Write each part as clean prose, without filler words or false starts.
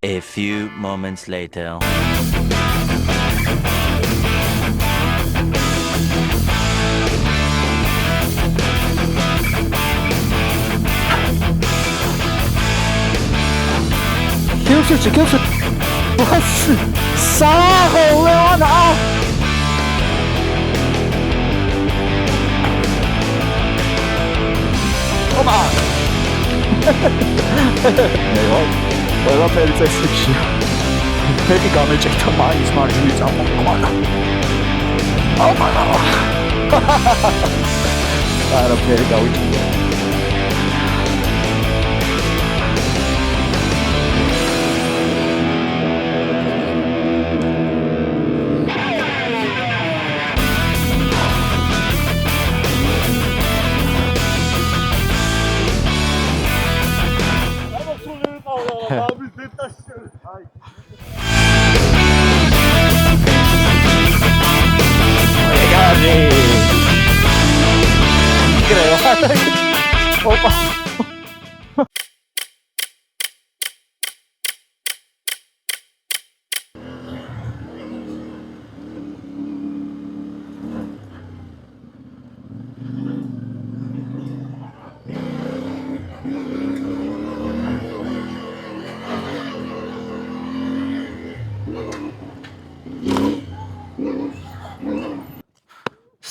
A few moments later. Kills it. Was? Sache, Leona! Opa! Ela fez esse tiro. Praticamente está mais marginal agora. Opa! Cara, pega o tiro. Opa!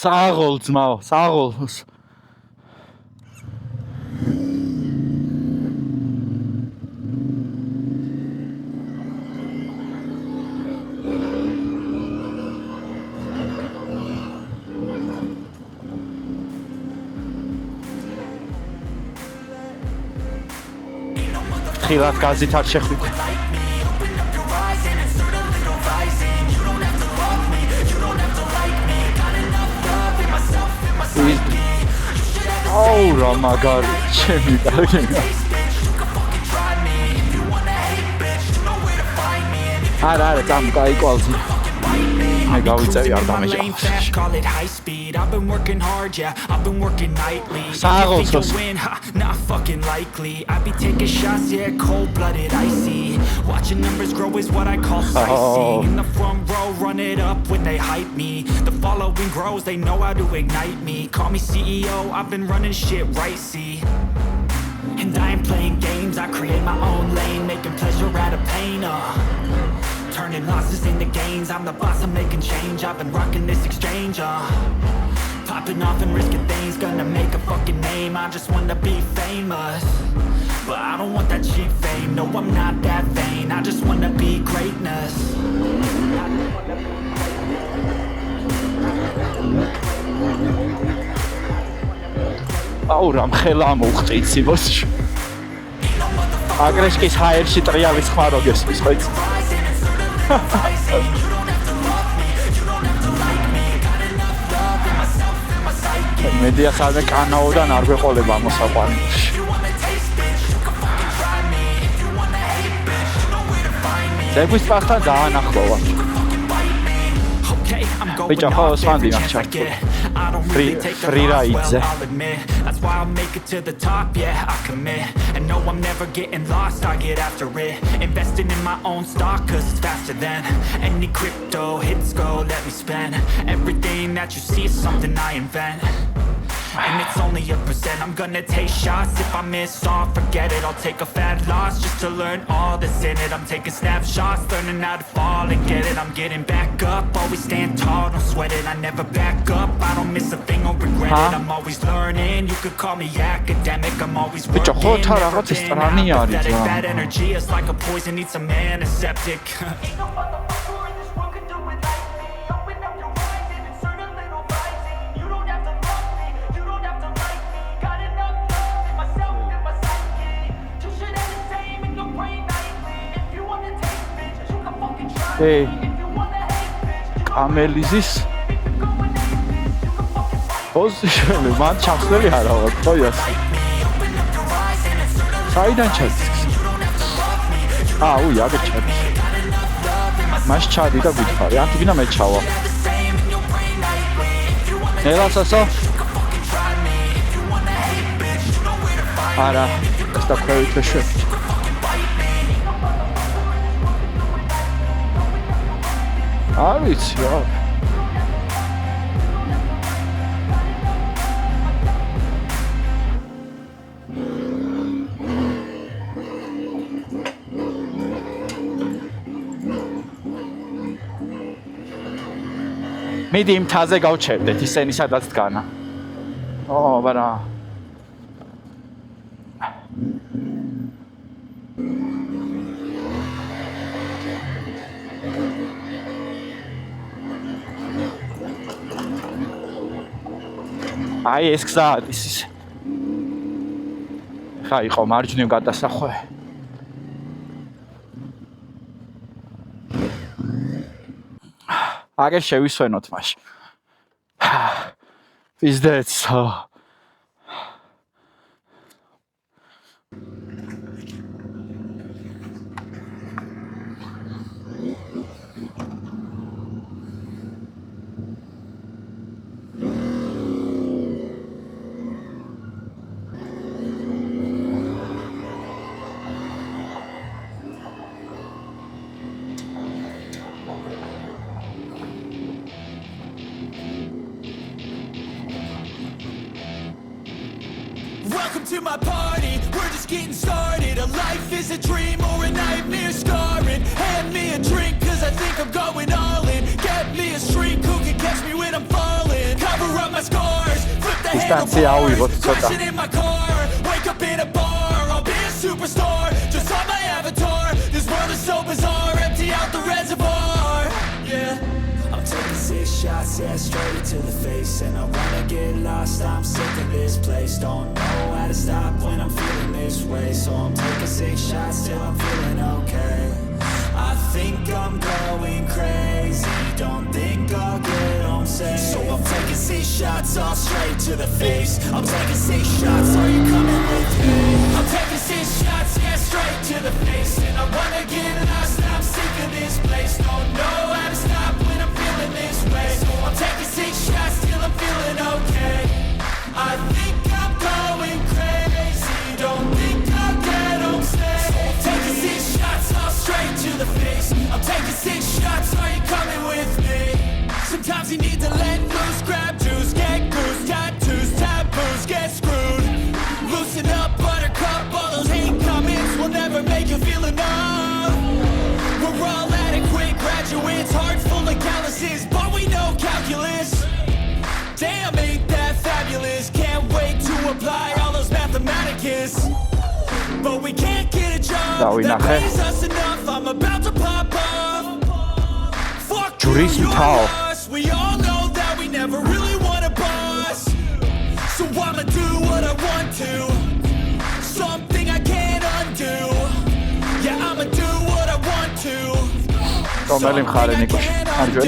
Საღოლ ძმაო, საღოლს. ხილად გაზით არ შეხვით. აუ რა მაგარი ჩემი დაგენა. არა წამ გაიყვალდი. I go with you. I'm call it high speed. I've been working hard, yeah. I've been working nightly. Think you'll win, not fucking likely. I be taking shots, yeah, cold-blooded, icy. Watching numbers grow is what I call sightseeing. In the front row, run it up when they hype me. The following grows, they know how to ignite me. Call me CEO, I've been running shit right, see. And I ain't playing games, I create my own lane, making pleasure out of pain, turning losses into gains, I'm the boss, I'm making change. I've been rocking this exchange, popping off and risking things, gonna make a fucking name. I just wanna be famous, but I don't want that cheap fame. No, I'm not that vain, I just wanna be greatness. აურამ ხელა მოუხტიცი ბოსში. აგრესკის ჰაერში ტრიალის ხმარო გესმის ხო იცი? მედია ხალხი კანაოდან არ გვეყოლება მოსაყვანოში. ზეგვის პასთან დაანახლოვა. Bicho, how Swandy free rides. That's why I'll make it to the top, yeah, I commit. And no, I'm never getting lost, I get after it. Investing in my own stock, cause it's faster than any crypto hits go, let me spend. Everything that you see is something I invent. And it's only a percent. I'm gonna take shots. If I miss all, forget it. I'll take a fat loss just to learn all that's in it. I'm taking snapshots, learning how to fall and get it. I'm getting back up, always stand tall, don't sweat it. I never back up, I don't miss a thing or regret it. I'm always learning, you could call me academic. I'm always working, never been apathetic. Bad energy is like a poison, needs some antiseptic. Hey, Camelizis. Position, man, chaksheli ara var. Koyas. Saydan chadis. Uya gechadi. Mas chadi da gitfari. Anti bina me chava. Nelasaso. Ara, esta kvaliteshe. არ ვიცი რა მიდი იმ თაზე გავჩერდეთ ისენი სადაც დგანა აბარა აი ეს გზა ის ხა იყო მარჯვნივ გადასახვე აგერ შევისვენოთ მაშინ პიზდეც Welcome to my party, we're just getting started. A life is a dream or a nightmare scarring. Hand me a drink cause I think I'm going all in. Get me a shrink who can catch me when I'm falling. Cover up my scars, flip the handlebars, crashing in my car. Wake up in a bar, I'll be a superstar. Just on my avatar, this world is so bizarre. Empty out the reservoir, yeah. I'm taking 6 shots, yeah, straight to the face. And I wanna get lost, I'm sick of this place. Don't know how to stop when I'm feeling this way. So I'm taking 6 shots till I'm feeling okay. I think I'm going crazy, don't think I'll get home safe. So I'm taking 6 shots, all straight to the face. I'm taking 6 shots, are you coming with me? I'm taking 6 shots, yeah, straight to the face. And I wanna get lost, I'm sick of this place. Don't know how to stop when I'm feeling this way. So I'm taking 6 shots till I'm feeling okay. I think I'm going crazy, don't think I'll get home safe. So I'm taking 6 shots, all straight to the face. I'm taking 6 shots, are you coming with me? Sometimes you need to let loose, grab juice, get goose, tattoos, taboos, get screwed. Loosen up, buttercup, all those hate comments will never make you feel enough. We're all adequate graduates, heart full of calluses, but we know calculus. Damn, ain't that fabulous? Can't wait to apply all those mathematicus. But we can't get a job that pays us enough. I'm about to pop off. Fuck you, you're lost. We all know that we never really want a boss. So I'ma do what I want to. Something I can't undo. Yeah, I'ma do what I want to. Something I can't undo.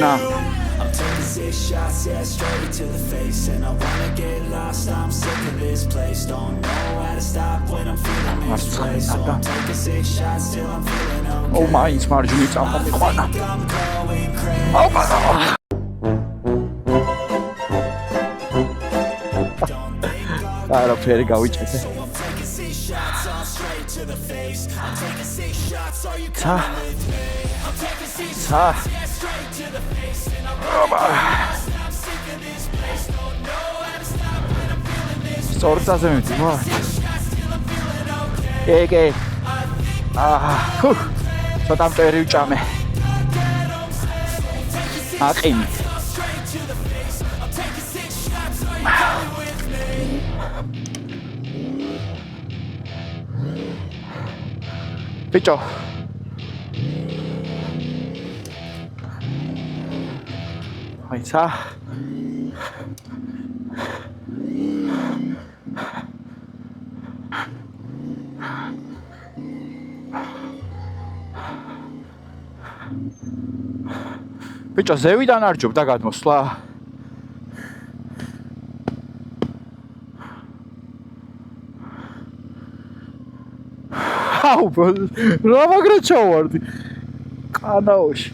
I'm taking 6 shots, yeah, straight to the face. And I wanna get lost, I'm sick of this place. Don't know how to stop when I'm feeling this way. So I'm taking 6 shots till I'm feeling okay. Oh my, it's marginally I think I'm going crazy. Oh my God. Არა ფერი გავიჭეთე. So I'm taking 6 shots, all straight to the face. I'm taking 6 shots, are you coming with me? I'm taking 6 shots, yeah, straight to the face. And I wanna get lost, I'm sick of this place. Don't know how to stop when I'm feeling this way. სწორწაზე მიდი მო. 6 shots till I'm feeling okay. ეკე. ცოტა მტერი ვჭამე. აყინი. Straight to the face. I'm taking 6 shots, are you coming with me? ბიჭო. აიცა. ბიჭო, ზევიდან არ ჯობდა გადმოსვლა? აუ, რა მაგრა ჩავარდი. კანაოში.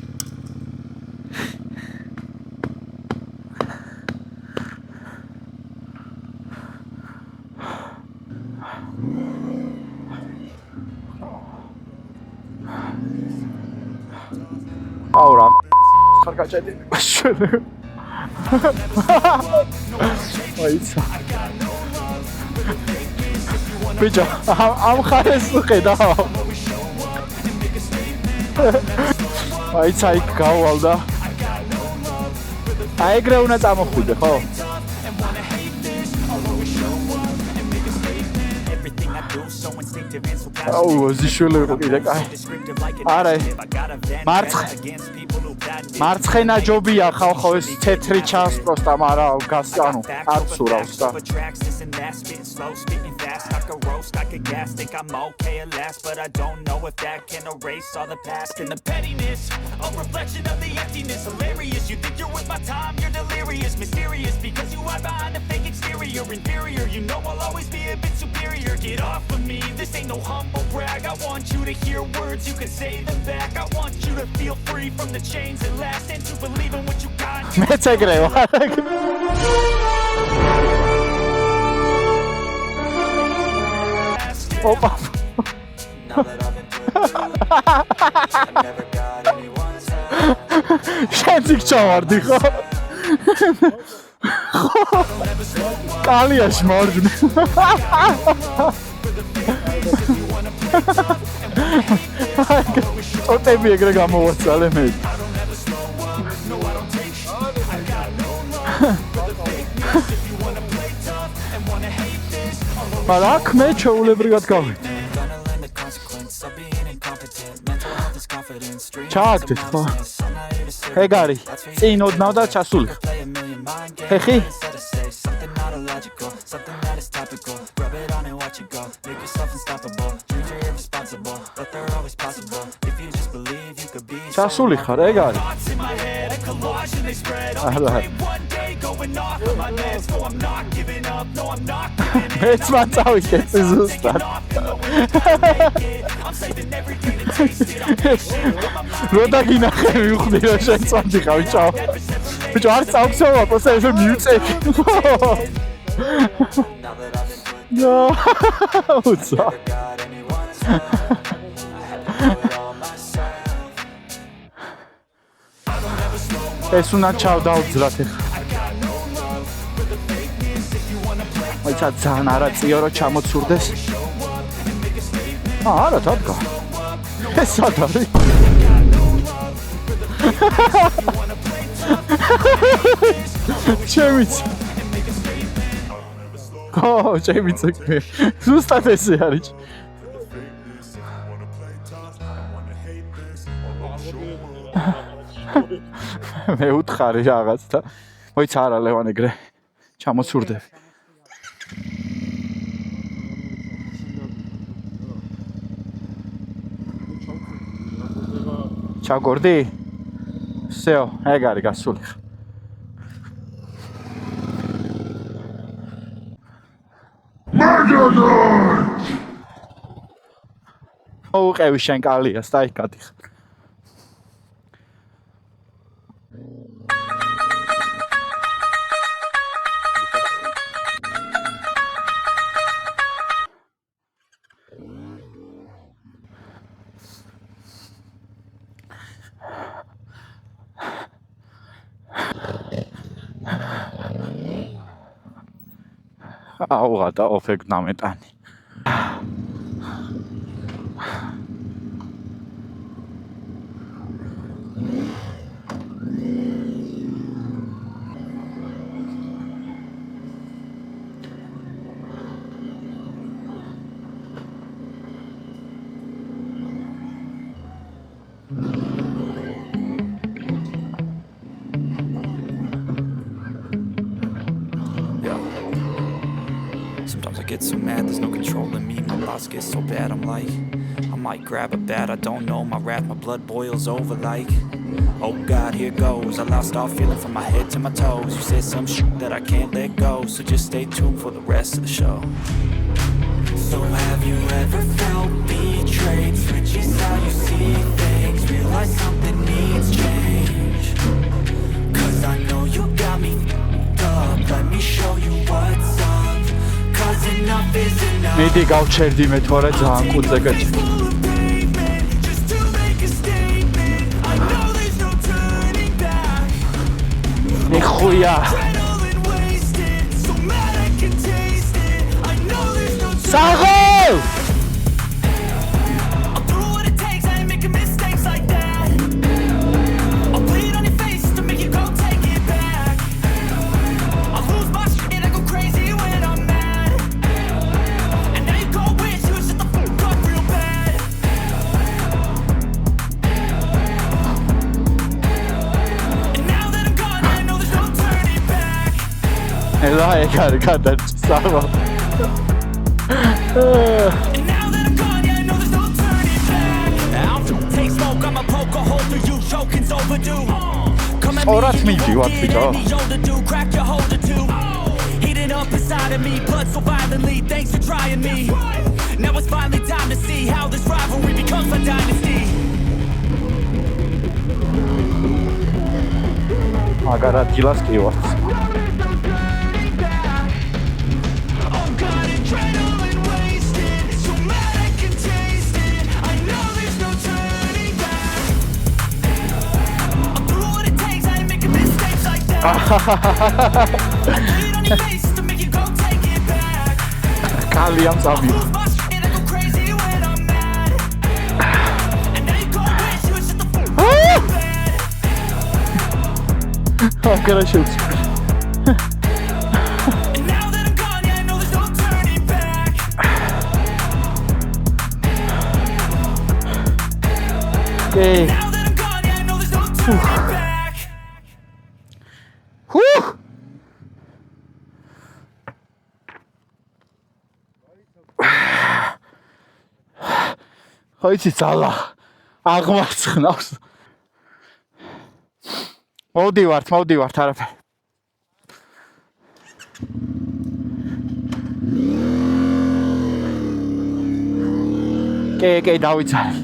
აუ რა ხარ გაჭედილი მაშინ აიცა ბიჭო ამ ხარეს ხედავ აიცა იქ გავალ და აი ეგრე უნდა წამოხვიდე ხო აუ ზიშველი რო კიდე კაი არა მარცხენა ჯობია ხალხო ეს თეთრი ჩანს პროსტა მარა გას ანუ არ ცურავს და I could roast, I could gas, think I'm okay at last, but I don't know if that can erase all the past and the pettiness, a reflection of the emptiness, hilarious, you think you're worth my time, you're delirious, mysterious, because you hide behind a fake exterior, inferior, you know I'll always be a bit superior, get off of me, this ain't no humble brag, I want you to hear words, you can say them back, I want you to feel free from the chains that last, and to believe in what you got. მეც ეგრე ვარ Opa. შენც ჩავარდი ხო? კალიაშ მარჯვნივ. ოტები ეგრე გამოვაცალე მე. მაგრამ აქ მე ჩაულებრივად გავიდე. ჩააგდეთ ხო? ეგ არის. წინ ოდნავ და ჩასული. ხეხი? ჩასული ხარ, ეგ არის. არა. მეც მან წავიკეთე ზუსტად. რო დაგინახე მივხვდი რომ შენ წავდიხავი ჩაო. ბიჭო არ წავქცევა, პროსტა ესე მიუწევი. ნო. უცა. ეს უნდა ჩავდაუძრათ ახლა. აიცა ძალიან არაწიო რომ ჩამოცურდეს. არა დადგა. ეს სად არის? ჩემიც. ო, ჩემიც ეგრე. ზუსტად ესე არის. მე უთხარი რაღაც და მოიცა არა ლევან ეგრე ჩამოცურდები. ჩაგორდი? всё, ეგ არის გასული. უყევი შენ კალიას და იქ გადიხარ. აუღა და ოფეგ ნამეტანი. Sometimes I get so mad, there's no control in me. My thoughts get so bad, I'm like, I might grab a bat, I don't know. My wrath, my blood boils over like, oh God, here goes. I lost all feeling from my head to my toes. You said some shit that I can't let go, so just stay tuned for the rest of the show. So have you ever felt betrayed? Switches how you see things, realize something needs change. Cause I know you got me f***ed up, let me show you what's up. მიდი გავჩერდი მე თორე ძალიან კუძე გაჭი. ხუია. საღო! Ela ეგარი გადაწსავა. Ოrat მივდივართ ბიჭო. Heating up inside of me, blood so violently. Thanks for trying me. Now it's finally time to see how this rivalry becomes a dynasty. Agora დილას კი ვართ. Kaliam sabi. I'm gonna shoot. Okay. Ხოიცი ძალა აღმარცხნავს. მოვდივართ, არაფერი. კი, დავიცალე.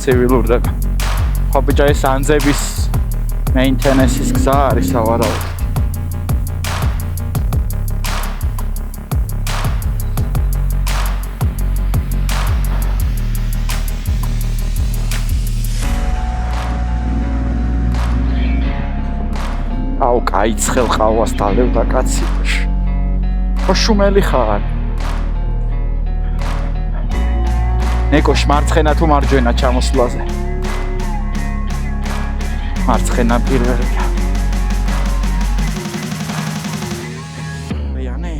ცივილურდება. ხო ბიჭო ეს ანძების მეინტენენსის გზა არის სავარაუდოდ. აუ კაი ცხელ ყავას დალევდა კაცი. ხო შუმელი ხარ. ნეკოშ მარცხენა თუ მარჯვენა ჩამოსვლაზე? მარცხენა პირველია. მეანე.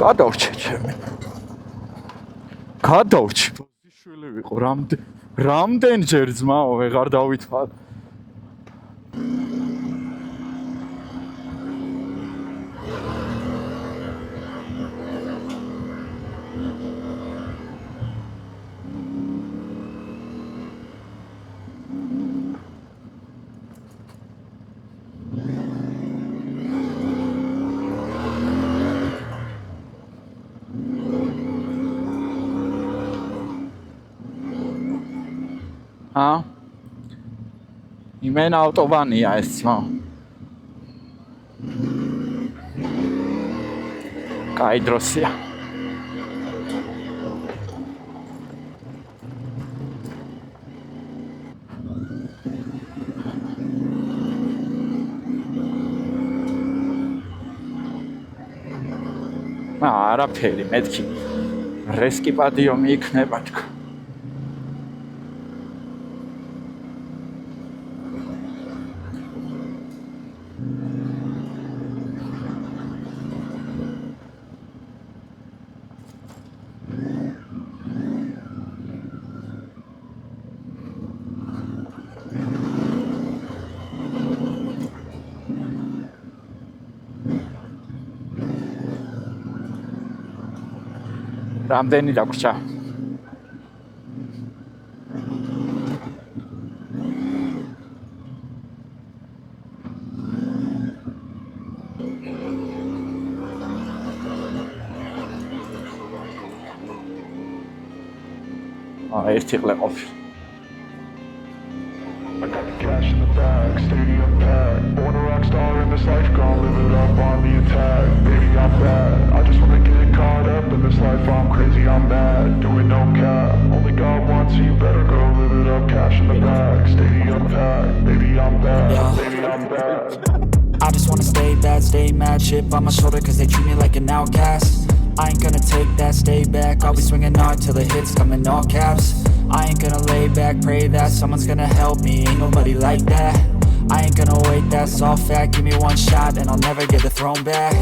გადავრჩე ჩემი. გადავრჩე. შვილი ვიყო რამდენჯერ ძმაო ვეღარ დავითვალ. იმენა ავტობანია ეს ძმა. კაი დროსია. არაფერი მეთქი. რესკი პადიომი იქნება თქო. რამდენი დაგვრჩა? ერთი ყლე ყოფილი. I got the cash in the bag, stadium packed. Born a rock star in this life, gon' live it up on the attack. Baby, I'm bad. I just wanna get caught up in this life. I'm crazy, I'm mad. Doing no cap. Only God wants you, better go live it up. Cash in the bag, stadium packed. Baby, I'm bad. Baby, I'm bad. I just wanna stay bad, stay mad. Chip on my shoulder cause they treat me like an outcast. I ain't gonna take that, stay back. I'll be swinging hard till the hits come in all caps. I ain't gonna lay back, pray that someone's gonna help me. Ain't nobody like that. I ain't gonna wait, that's all fact. Give me one shot and I'll never get the throne back.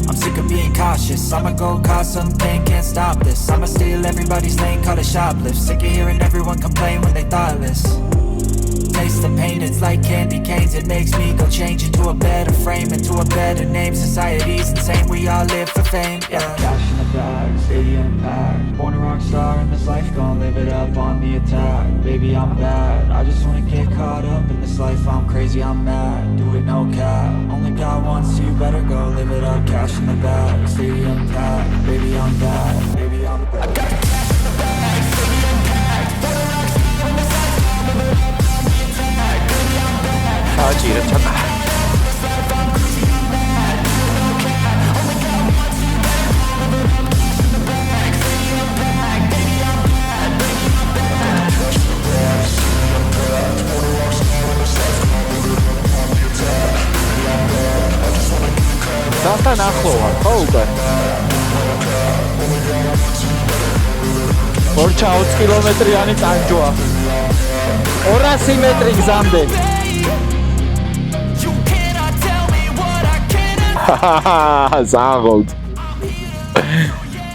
I'm sick of being cautious. I'ma go cause something, can't stop this. I'ma steal everybody's lane, call it shoplift. Sick of hearing everyone complain when they thoughtless. Taste the pain, it's like candy canes. It makes me go change into a better frame, into a better name. Society's insane, we all live for fame, yeah. Cash in the bag, stadium packed. Born a rock star in this life, gon' live it up on the attack. Baby, I'm bad. I just wanna get caught up in this life. I'm crazy, I'm mad. Do it no cap. Only God wants you, better go live it up. Cash in the bag, stadium packed. Baby, I'm bad. Baby, I'm bad. I got the cash in the bag, stadium packed. Born a rock star in this life, gon' live it up. 아지를 찾아. That's an achloa. Oh, Orcha 4 კილომეტრიანი ტანჯოა. 200 მეტრი გზამდე. ზაღოთ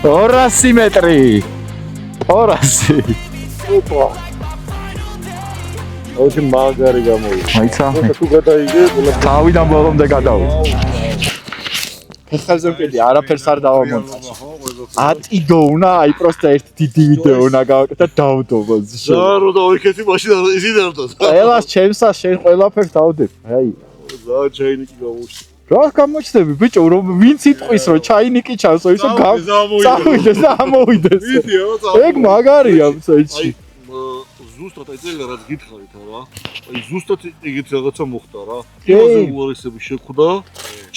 200 მეტრი 200 ოპა ოჩი მაგარი გამოიწვა მაიცა თუ გადაიგე თავიდან ბოლომდე გადავა ფეხებზე მყიდი არაფერს არ დავამონწა ატიდოუნა აი პროსტა ერთი დიდი ვიდეო უნდა გავაკეთე და დავდო და რო დავიქეთი მაშინ ისე დავდო ყველას ჩემსა შენ ყველაფერს დავდებ აი და ჩაინიკი გამოუშვა რა გამოჩნდები ბიჭო რომ ვინც იტყვის რომ ჩაინიკი ჩანსო ისო წავიდეს და ამოვიდეს ეგ მაგარია წეჩი ზუსტად აი წელი რაც გითხარით რა აი ზუსტად ეგეთ რაღაცა მოხდა რა იმაზე უარესები შეხვდა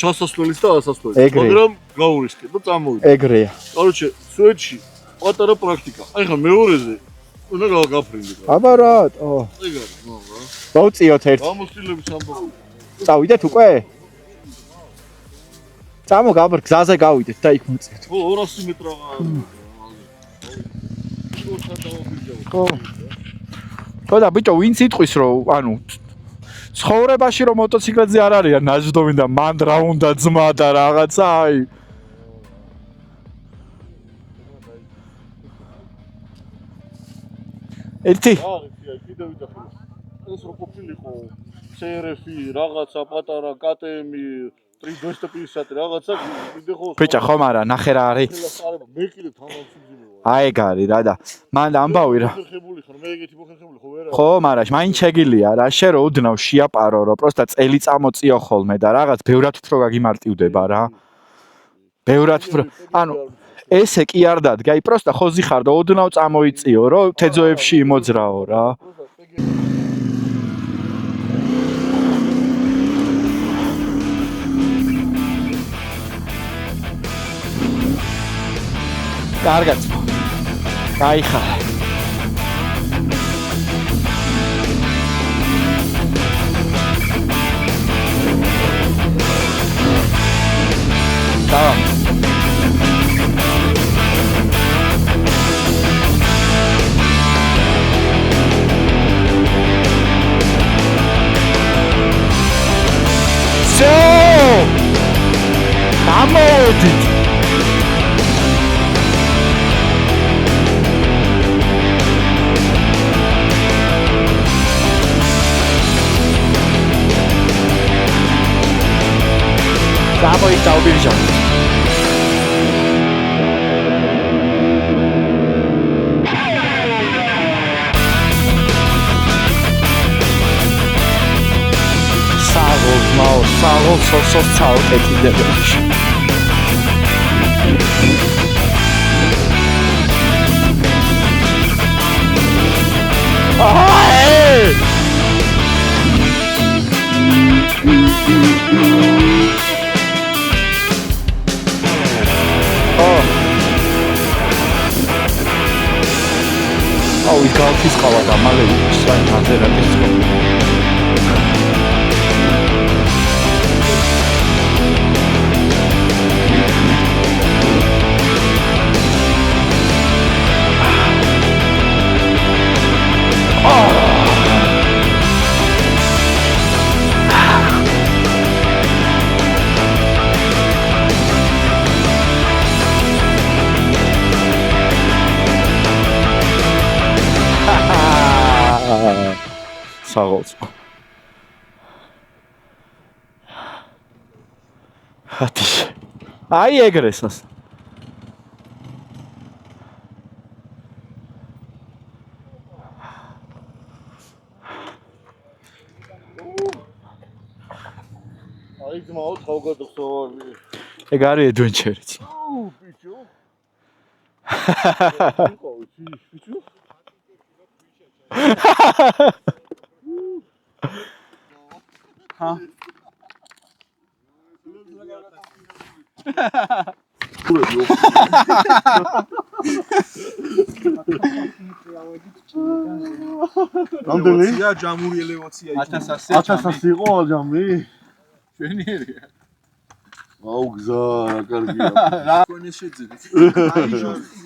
ჩასასვლელის და ასასვლელის მაგრამ გაურისკე და წამოვიდა ეგრეა короче სუეჩი პატარა პრაქტიკა აი ხა მეორეზე უნდა გავაფრინდე აბა რატო ეგ არის ნუ რა დავწიოთ ერთ გამოსtildeების ამბავი წავიდეთ უკვე წამო გაბრ გზაზე გავიდეთ და იქ მოწევთ ხო 200 მეტრაღა ხო ხო და ბიჭო ვინც იტყვის რომ ანუ ცხოვრებაში რომ მოტოციკლებზე არ არის ნაჯდომი და მან რა უნდა ძმა და რაღაცა აი ერთი? კიდევ ვიძახი. ეს რო ყოფილიყო CRF-ი, რაღაცა პატარა KTM-ი 250 რაღაცა კიდე ხო. ბიჭა ხომ არა, ნახე რა არის. მე კიდე თანამშრომელი ვარ. აი ეგ არის რა და მან ამბავი რა. ხეხებული ხარ, მე ეგეთი მოხეხებული ხო ვერა. ხო, მაგრამ მაინც შეგილია რა, შე რო უდნავ შეაპარო რო, პროსტა წელი წამოწიო ხოლმე და რაღაც ბევრად უფრო გაგიმარტივდება რა. ბევრად უფრო, ანუ ესე კი არ დადგა, აი პროსტა ხოზი ხარ და ოდნავ წამოიწიო რო, თეძოებში იმოძრაო რა. კარგად. გაიხარ. დავა. So! გამოდით. გამოიწაო ბირჟა. საღოლ სოსოს ცალკე კიდევში. აი! აუ ის გავფის ყავა და მალე საერთოდ რა გესწო. საღოლს. ხათი. აი ეგრესას. აი ძმაო თავგადასავალი. ეგ არის ადვენჩერიც. აუ ბიჭო. ბიჭო. ჰა რამდენი? ჯამური ელევაცია 1100 იყო ჯამი? ჩვენიერია. აუ გზა რა კარგია. რა კონე შეძებით.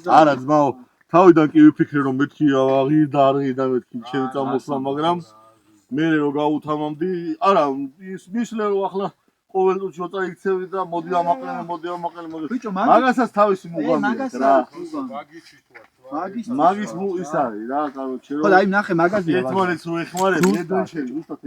არა ძმაო, თავიდან კი ვიფიქრე რომ მეთქი აღიდა და მეთქი ჩემ წამოსვლა, მაგრამ მე რო გავუთამამდი, არა ის მისლე რომ ახლა ყოველ წუთში რო წაიქცევი და მოდი ამაყენე. ბიჭო, მაგასაც თავისი მუღამია რა. მაგის მაგის ის არის რა, კაროჩე რომ ხო და აი ნახე მაგაზია. ერთმანეთს რო ეხმარები, ედონჩელი ზუსტად